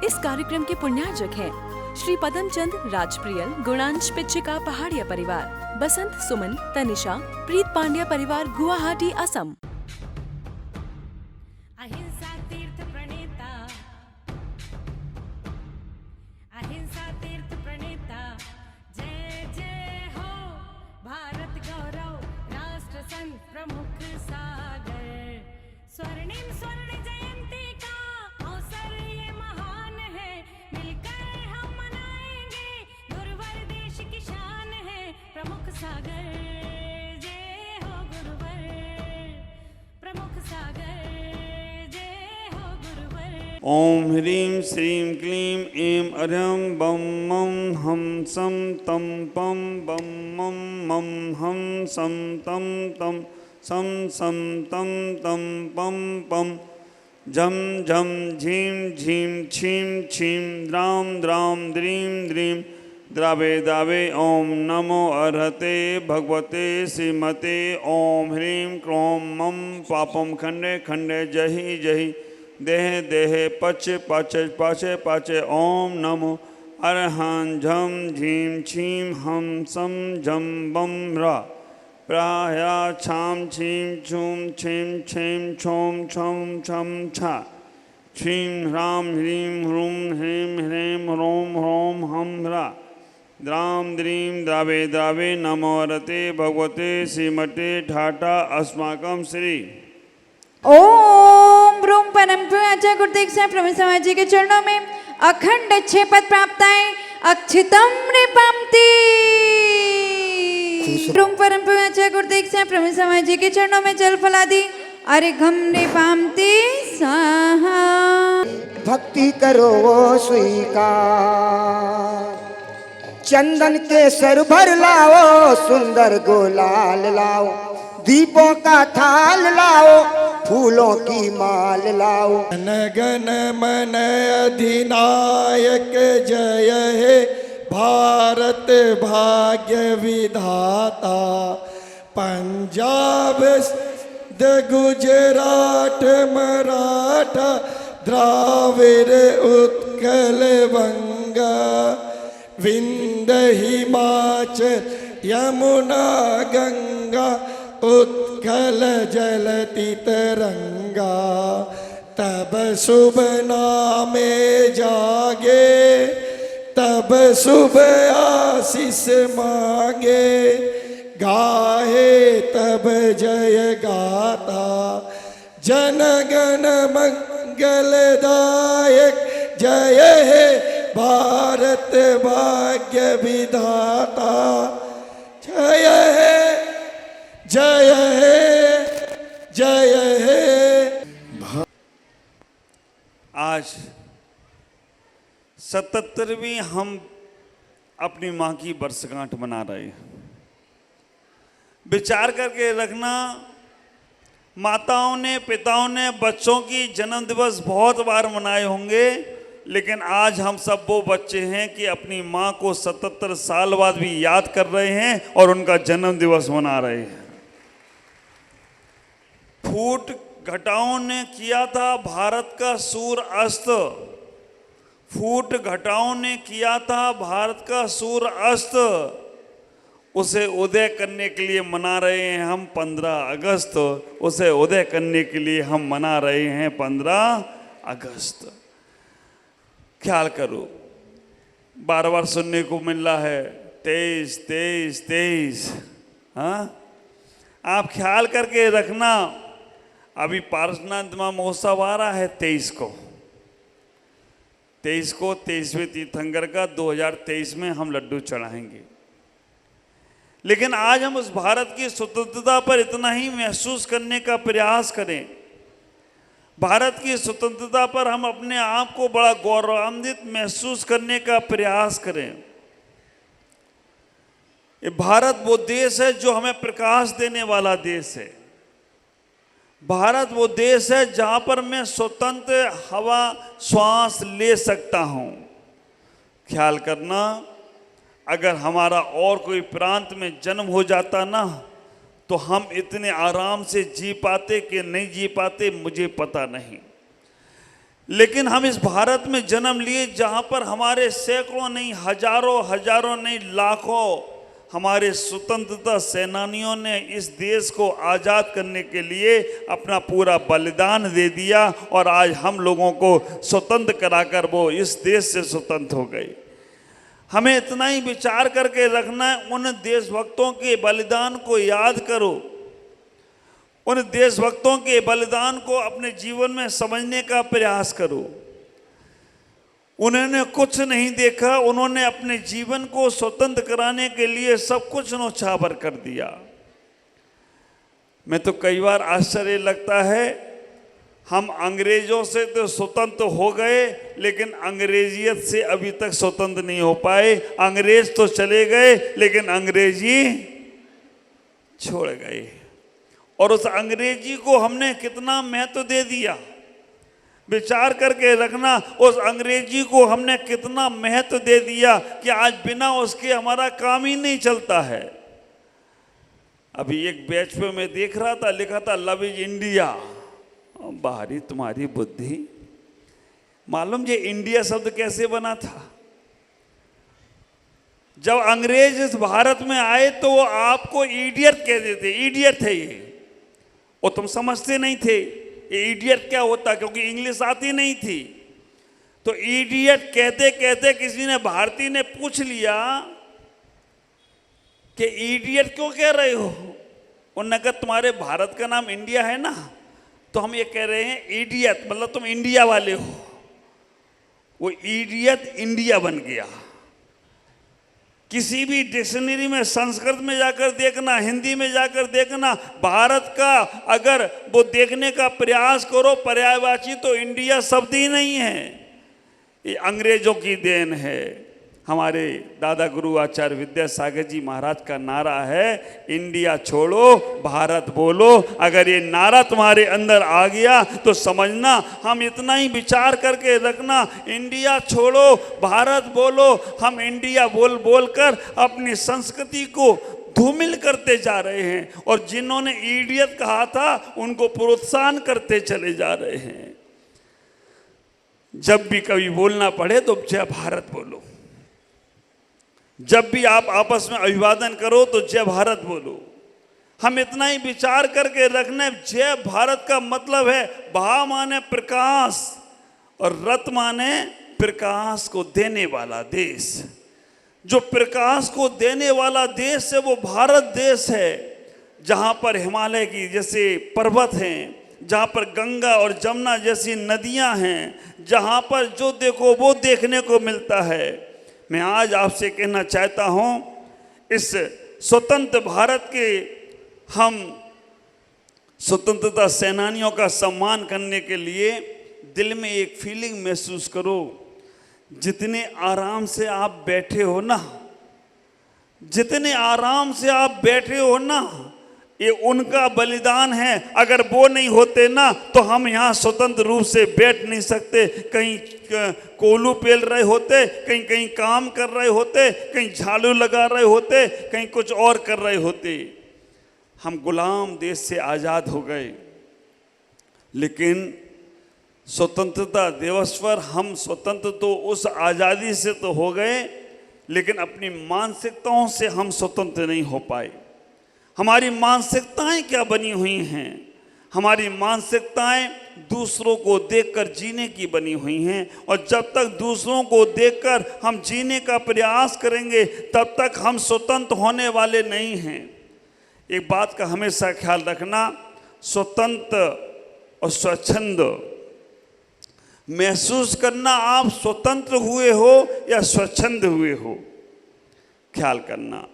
इस कार्यक्रम के पुण्यार्जक हैं श्री पदमचंद राजप्रियल गुणांश पिच्छिका पहाड़िया परिवार, बसंत सुमन तनिषा प्रीत पांड्या परिवार गुवाहाटी असम। अहिंसा तीर्थ प्रणेता, अहिंसा तीर्थ प्रणेता, जय जय हो भारत गौरव राष्ट्र संत प्रमुख सागर। स्वर्णिम स्वर्ण जयंती का अवसर ये महान है, मिलकर हम मनाएंगे गुरुवर देश की शान है। प्रमुख सागर जय हो गुरुवर, प्रमुख सागर जय हो गुरुवर। ओम ह्रीं श्रीं क्लीं ऐं अर्यं बम मम हम सम तम पम बम मम मम हम सम तम तम सम सम तम तम पम पम झम झम झीं झीं छीं छीं द्रां द्रां द्रीं द्रीं द्रावे द्रावे। ओम नमो अर्हते भगवते श्रीमते। ओम ह्रीं क्रों मम पापम खंडे खंडे जहि जहि देह देहे पच पच पच पच। ओम नमो अर्हं झम झीं छीं हम सम झम बम रा प्राया छाम छीं छूं छीं छीं छौं छम छम छा छीं ह्रां ह्रीं ह्रूं ह्रीं ह्रीं ह्रौं ह्रौं हम ह्रा द्रां द्रीं द्रावे द्रावे। नमो रते भगवते श्रीमते ठाटा अस्माकं श्री। ओम ब्रूम परम पूज्य गुरुदेव साहब प्रभु समाज जी के चरणों में अखंड अच्छे पद प्राप्त आए अक्षितम नृपम्ति। ब्रूम परम पूज्य गुरुदेव साहब प्रभु समाज जी के चरणों में जल फलादि अर्घम नृपम्ति स्वाहा। भक्ति करो वो स्वीकार, चंदन के सर भर लाओ, सुंदर गुलाल लाओ, दीपों का थाल लाओ, फूलों की माल लाओ। जन गण मन अधिनायक जय हे भारत भाग्य विधाता। पंजाब गुजरात मराठा द्राविड़ उत्कल बंगा, विंध्य हिमाचल यमुना गंगा उत्कल जलति तरंगा। तब शुभ नामे जागे, तब शुभ आशीष मांगे, गाहे तब जय गाता। जन गण मंगलदायक जय हे भारत भाग्य विधाता। जय हे जय हे जय हे। आज 77वीं हम अपनी माँ की वर्षगांठ मना रहे हैं। विचार करके रखना, माताओं ने पिताओं ने बच्चों की जन्म दिवस बहुत बार मनाए होंगे, लेकिन आज हम सब वो बच्चे हैं कि अपनी माँ को 77 साल बाद भी याद कर रहे हैं और उनका जन्म दिवस मना रहे हैं। फूट घटाओं ने किया था भारत का सूर्य अस्त, फूट घटाओं ने किया था भारत का सूर्य अस्त, उसे उदय करने के लिए मना रहे हैं हम 15 अगस्त। उसे उदय करने के लिए हम मना रहे हैं 15 अगस्त। ख्याल करो, बार बार सुनने को मिल रहा है 23 23 23। हाँ, आप ख्याल करके रखना, अभी पारसनाथ महोत्सव आ रहा है 23 को 23वें तीर्थंकर का 2023 में हम लड्डू चढ़ाएंगे। लेकिन आज हम उस भारत की स्वतंत्रता पर इतना ही महसूस करने का प्रयास करें। भारत की स्वतंत्रता पर हम अपने आप को बड़ा गौरवान्वित महसूस करने का प्रयास करें। ये भारत वो देश है जो हमें प्रकाश देने वाला देश है। भारत वो देश है जहाँ पर मैं स्वतंत्र हवा श्वास ले सकता हूँ। ख्याल करना, अगर हमारा और कोई प्रांत में जन्म हो जाता ना, तो हम इतने आराम से जी पाते कि नहीं जी पाते मुझे पता नहीं। लेकिन हम इस भारत में जन्म लिए जहां पर हमारे सैकड़ों नहीं, हजारों नहीं, लाखों हमारे स्वतंत्रता सेनानियों ने इस देश को आज़ाद करने के लिए अपना पूरा बलिदान दे दिया और आज हम लोगों को स्वतंत्र कराकर वो इस देश से स्वतंत्र हो गए। हमें इतना ही विचार करके रखना है, उन देशभक्तों के बलिदान को याद करो, उन देशभक्तों के बलिदान को अपने जीवन में समझने का प्रयास करो। उन्होंने कुछ नहीं देखा, उन्होंने अपने जीवन को स्वतंत्र कराने के लिए सब कुछ न्योछावर कर दिया। मैं तो कई बार आश्चर्य लगता है, हम अंग्रेजों से तो स्वतंत्र हो गए लेकिन अंग्रेजियत से अभी तक स्वतंत्र नहीं हो पाए। अंग्रेज तो चले गए लेकिन अंग्रेजी छोड़ गए, और उस अंग्रेजी को हमने कितना महत्व दे दिया। विचार करके रखना, उस अंग्रेजी को हमने कितना महत्व दे दिया कि आज बिना उसके हमारा काम ही नहीं चलता है। अभी एक बैच पे मैं देख रहा था, लिखा था लव इज इंडिया। बाहरी तुम्हारी बुद्धि, मालूम ये इंडिया शब्द कैसे बना था? जब अंग्रेज इस भारत में आए तो वो आपको इडियट कहते थे, इडियट है ये, और तुम समझते नहीं थे इडियट क्या होता, क्योंकि इंग्लिश आती नहीं थी। तो इडियट कहते कहते किसी ने, भारतीय ने पूछ लिया कि इडियट क्यों कह रहे हो? उन्होंने कहा तुम्हारे भारत का नाम इंडिया है ना, तो हम ये कह रहे हैं इडियट, मतलब तुम इंडिया वाले हो। वो इडियट इंडिया बन गया। किसी भी डिक्शनरी में संस्कृत में जाकर देखना, हिंदी में जाकर देखना, भारत का अगर वो देखने का प्रयास करो, पर्यायवाची तो इंडिया शब्द ही नहीं है, ये अंग्रेजों की देन है। हमारे दादा गुरु आचार्य विद्यासागर जी महाराज का नारा है, इंडिया छोड़ो भारत बोलो। अगर ये नारा तुम्हारे अंदर आ गया तो समझना, हम इतना ही विचार करके रखना, इंडिया छोड़ो भारत बोलो। हम इंडिया बोल बोल कर अपनी संस्कृति को धूमिल करते जा रहे हैं, और जिन्होंने इडियट कहा था उनको प्रोत्साहन करते चले जा रहे हैं। जब भी कभी बोलना पड़े तो जय भारत बोलो, जब भी आप आपस में अभिवादन करो तो जय भारत बोलो। हम इतना ही विचार करके रखने, जय भारत का मतलब है भा माने प्रकाश और रत माने प्रकाश को देने वाला देश। जो प्रकाश को देने वाला देश है वो भारत देश है, जहाँ पर हिमालय की जैसे पर्वत हैं, जहाँ पर गंगा और जमुना जैसी नदियाँ हैं, जहाँ पर जो देखो वो देखने को मिलता है। मैं आज आपसे कहना चाहता हूँ, इस स्वतंत्र भारत के हम स्वतंत्रता सेनानियों का सम्मान करने के लिए दिल में एक फीलिंग महसूस करो। जितने आराम से आप बैठे हो ना, जितने आराम से आप बैठे हो ना, ये उनका बलिदान है। अगर वो नहीं होते ना तो हम यहाँ स्वतंत्र रूप से बैठ नहीं सकते। कहीं कोलू पेल रहे होते, कहीं कहीं काम कर रहे होते, कहीं झाड़ू लगा रहे होते, कहीं कुछ और कर रहे होते। हम गुलाम देश से आज़ाद हो गए, लेकिन स्वतंत्रता दिवस पर हम स्वतंत्र तो उस आज़ादी से तो हो गए, लेकिन अपनी मानसिकताओं से हम स्वतंत्र नहीं हो पाए। हमारी मानसिकताएं क्या बनी हुई हैं? हमारी मानसिकताएं दूसरों को देखकर जीने की बनी हुई हैं, और जब तक दूसरों को देखकर हम जीने का प्रयास करेंगे तब तक हम स्वतंत्र होने वाले नहीं हैं। एक बात का हमेशा ख्याल रखना, स्वतंत्र और स्वच्छंद महसूस करना, आप स्वतंत्र हुए हो या स्वच्छंद हुए हो, ख्याल करना।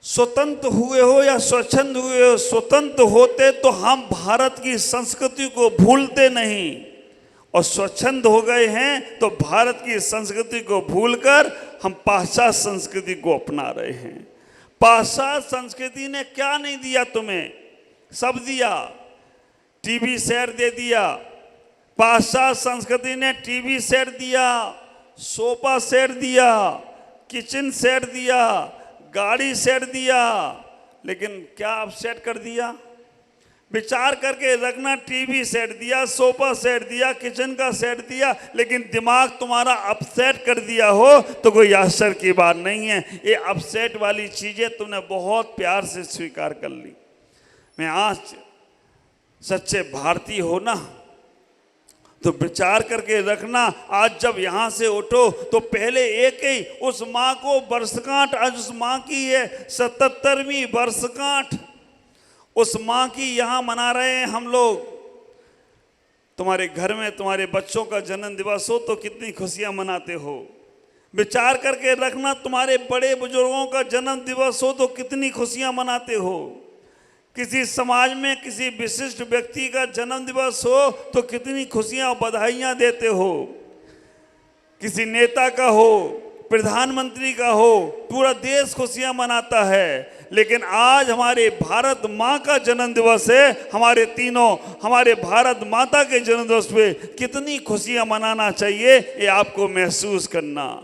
स्वतंत्र हुए हो या स्वच्छंद हुए हो, स्वतंत्र होते तो हम भारत की संस्कृति को भूलते नहीं, और स्वच्छंद हो गए हैं तो भारत की संस्कृति को भूलकर हम पाश्चात्य संस्कृति को अपना रहे हैं। पाश्चात्य संस्कृति ने क्या नहीं दिया तुम्हें? सब दिया। टीवी सेट दे दिया, पाश्चात्य संस्कृति ने टीवी सेट दिया, सोफा सेट दिया, किचन सेट दिया, गाड़ी सेट दिया, लेकिन क्या आप सेट कर दिया? विचार करके रखना, टीवी सेट दिया, सोफा सेट दिया, किचन का सेट दिया, लेकिन दिमाग तुम्हारा अपसेट कर दिया हो तो कोई आश्चर्य की बात नहीं है। ये अपसेट वाली चीजें तुमने बहुत प्यार से स्वीकार कर ली। मैं आज सच्चे भारतीय हो ना तो विचार करके रखना, आज जब यहाँ से उठो तो पहले एक ही उस माँ को वर्षगांठ, आज उस माँ की है 77वीं वर्षगांठ, उस माँ की यहाँ मना रहे हैं हम लोग। तुम्हारे घर में तुम्हारे बच्चों का जन्म दिवस हो तो कितनी खुशियाँ मनाते हो। विचार करके रखना, तुम्हारे बड़े बुजुर्गों का जन्म दिवस हो तो कितनी खुशियाँ मनाते हो। किसी समाज में किसी विशिष्ट व्यक्ति का जन्म दिवस हो तो कितनी खुशियाँ और बधाइयाँ देते हो। किसी नेता का हो, प्रधानमंत्री का हो, पूरा देश खुशियाँ मनाता है। लेकिन आज हमारे भारत माँ का जन्म दिवस है, हमारे भारत माता के जन्म दिवस पे कितनी खुशियाँ मनाना चाहिए ये आपको महसूस करना।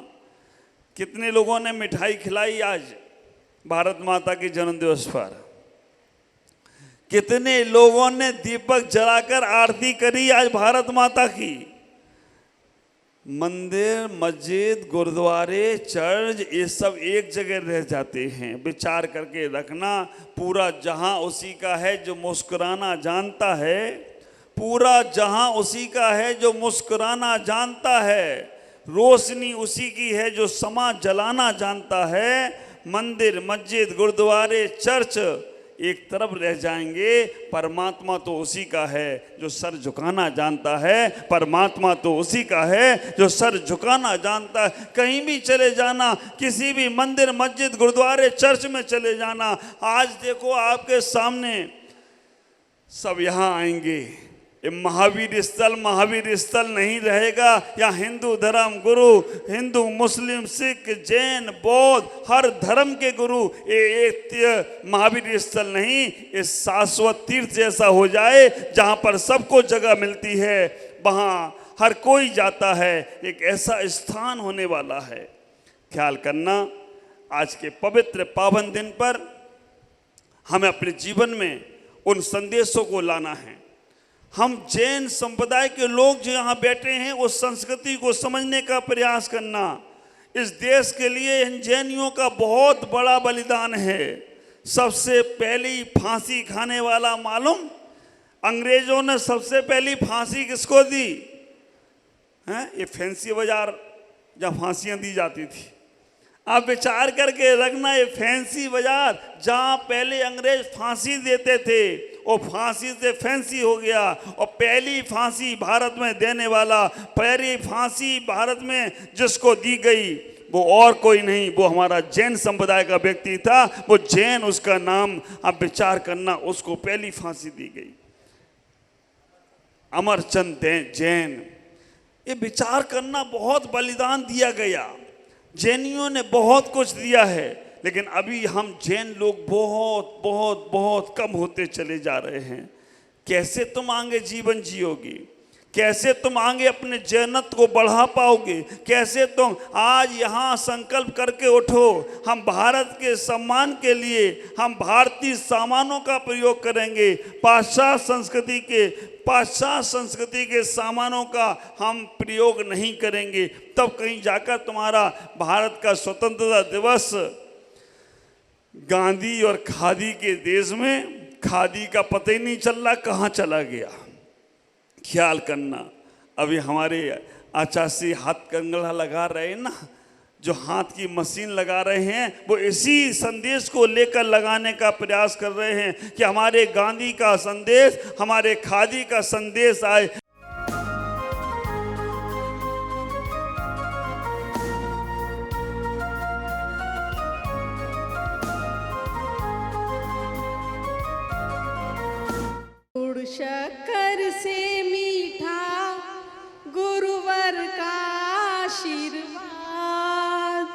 कितने लोगों ने मिठाई खिलाई आज भारत माता के जन्म दिवस पर, कितने लोगों ने दीपक जलाकर आरती करी आज भारत माता की। मंदिर, मस्जिद, गुरुद्वारे, चर्च ये सब एक जगह रह जाते हैं। विचार करके रखना, पूरा जहां उसी का है जो मुस्कुराना जानता है, पूरा जहां उसी का है जो मुस्कुराना जानता है, रोशनी उसी की है जो समा जलाना जानता है। मंदिर, मस्जिद, गुरुद्वारे, चर्च एक तरफ रह जाएंगे, परमात्मा तो उसी का है जो सर झुकाना जानता है। परमात्मा तो उसी का है जो सर झुकाना जानता है। कहीं भी चले जाना, किसी भी मंदिर, मस्जिद, गुरुद्वारे, चर्च में चले जाना, आज देखो आपके सामने सब यहाँ आएंगे। ये महावीर स्थल नहीं रहेगा। या हिंदू धर्म गुरु, हिंदू, मुस्लिम, सिख, जैन, बौद्ध, हर धर्म के गुरु, ये एक महावीर स्थल नहीं, ये शाश्वत तीर्थ जैसा हो जाए जहाँ पर सबको जगह मिलती है, वहाँ हर कोई जाता है। एक ऐसा स्थान होने वाला है। ख्याल करना, आज के पवित्र पावन दिन पर हमें अपने जीवन में उन संदेशों को लाना है। हम जैन संप्रदाय के लोग जो यहाँ बैठे हैं उस संस्कृति को समझने का प्रयास करना। इस देश के लिए इन जैनियों का बहुत बड़ा बलिदान है। सबसे पहली फांसी खाने वाला मालूम, अंग्रेजों ने सबसे पहली फांसी किसको दी है? ये फैंसी बाजार जहाँ फांसियाँ दी जाती थी। आप विचार करके रखना, ये फैंसी बाजार जहाँ पहले अंग्रेज फांसी देते थे और फांसी से फैंसी हो गया। और पहली फांसी भारत में देने वाला, पहली फांसी भारत में जिसको दी गई वो और कोई नहीं, वो हमारा जैन संप्रदाय का व्यक्ति था। वो जैन, उसका नाम आप विचार करना, उसको पहली फांसी दी गई, अमरचंद जैन। ये विचार करना, बहुत बलिदान दिया गया। जैनियों ने बहुत कुछ दिया है, लेकिन अभी हम जैन लोग बहुत बहुत बहुत कम होते चले जा रहे हैं। कैसे तुम आगे जीवन जियोगे? कैसे तुम आगे अपने जैनत्व को बढ़ा पाओगे? कैसे तुम आज यहाँ संकल्प करके उठो, हम भारत के सम्मान के लिए हम भारतीय सामानों का प्रयोग करेंगे, पाश्चात्य संस्कृति के सामानों का हम प्रयोग नहीं करेंगे, तब कहीं जाकर तुम्हारा भारत का स्वतंत्रता दिवस गांधी और खादी के देश में खादी का पता ही नहीं चल रहा कहाँ चला गया। ख्याल करना, अभी हमारे आचार्य हाथ कंगला लगा रहे हैं ना, जो हाथ की मशीन लगा रहे हैं, वो इसी संदेश को लेकर लगाने का प्रयास कर रहे हैं कि हमारे गांधी का संदेश, हमारे खादी का संदेश आए। गुड़ शक्कर से मीठा गुरुवर का आशीर्वाद,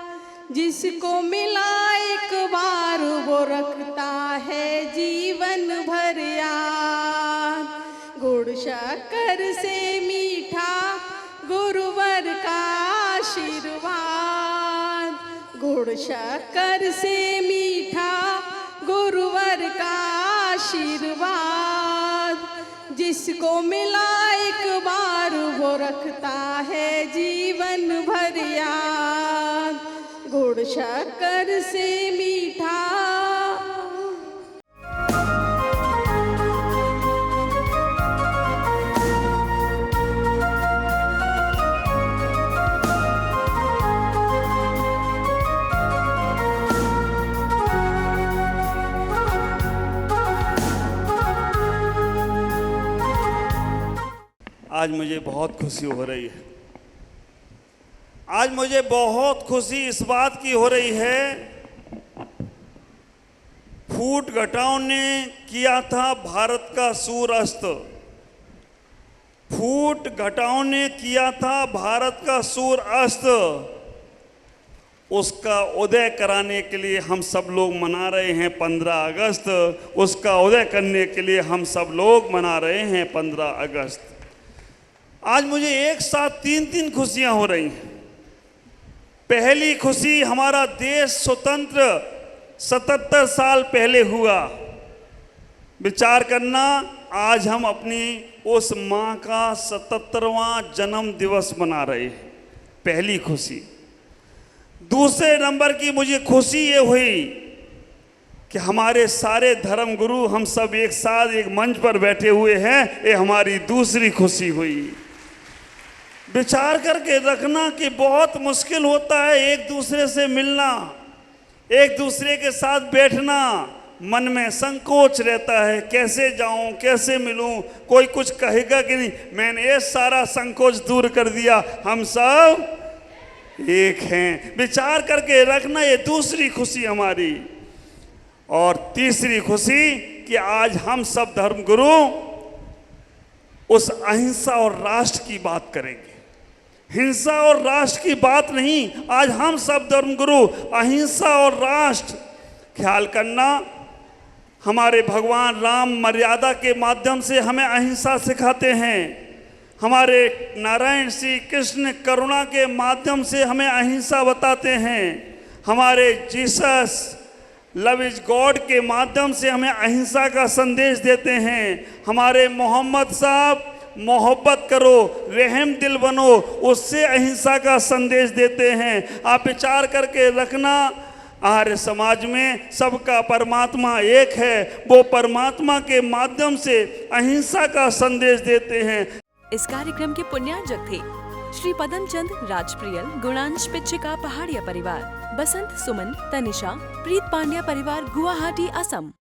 जिसको मिला एक बार वो रखता है जीवन भर याद। गुड़ शक्कर से मीठा गुरुवर का आशीर्वाद, गुड़ शक्कर से मीठा गुरुवर का आशीर्वाद। जिसको मिला एक बार वो रखता है जीवन भर याद, गुड़ शक्कर से मीठा। आज मुझे बहुत खुशी हो रही है। आज मुझे बहुत खुशी इस बात की हो रही है, फूट घटाओं ने किया था भारत का सूर्यास्त। फूट घटाओं ने किया था भारत का सूर्यास्त। उसका उदय कराने के लिए हम सब लोग मना रहे हैं 15 अगस्त। उसका उदय करने के लिए हम सब लोग मना रहे हैं 15 अगस्त। आज मुझे एक साथ तीन खुशियां हो रही हैं। पहली खुशी, हमारा देश स्वतंत्र 77 साल पहले हुआ। विचार करना, आज हम अपनी उस माँ का 77वां जन्म दिवस मना रहे हैं। पहली खुशी। दूसरे नंबर की मुझे खुशी ये हुई कि हमारे सारे धर्म गुरु हम सब एक साथ एक मंच पर बैठे हुए हैं। ये हमारी दूसरी खुशी हुई। विचार करके रखना कि बहुत मुश्किल होता है एक दूसरे से मिलना, एक दूसरे के साथ बैठना। मन में संकोच रहता है, कैसे जाऊं, कैसे मिलूं, कोई कुछ कहेगा कि नहीं। मैंने ये सारा संकोच दूर कर दिया, हम सब एक हैं। विचार करके रखना, ये दूसरी खुशी हमारी। और तीसरी खुशी कि आज हम सब धर्मगुरु उस अहिंसा और राष्ट्र की बात करेंगे। हिंसा और राष्ट्र की बात नहीं, आज हम सब धर्मगुरु अहिंसा और राष्ट्र। ख्याल करना, हमारे भगवान राम मर्यादा के माध्यम से हमें अहिंसा सिखाते हैं। हमारे नारायण श्री कृष्ण करुणा के माध्यम से हमें अहिंसा बताते हैं। हमारे जीसस लव इज गॉड के माध्यम से हमें अहिंसा का संदेश देते हैं। हमारे मोहम्मद साहब मोहब्बत करो, रहम दिल बनो, उससे अहिंसा का संदेश देते हैं। आप विचार करके रखना, आर्य समाज में सबका परमात्मा एक है। वो परमात्मा के माध्यम से अहिंसा का संदेश देते हैं। इस कार्यक्रम के पुण्यार्जक थे श्री पदमचंद राजप्रियल, गुणांश पिच्चिका पहाड़िया परिवार, बसंत सुमन तनिषा, प्रीत पांड्या परिवार, गुवाहाटी, असम।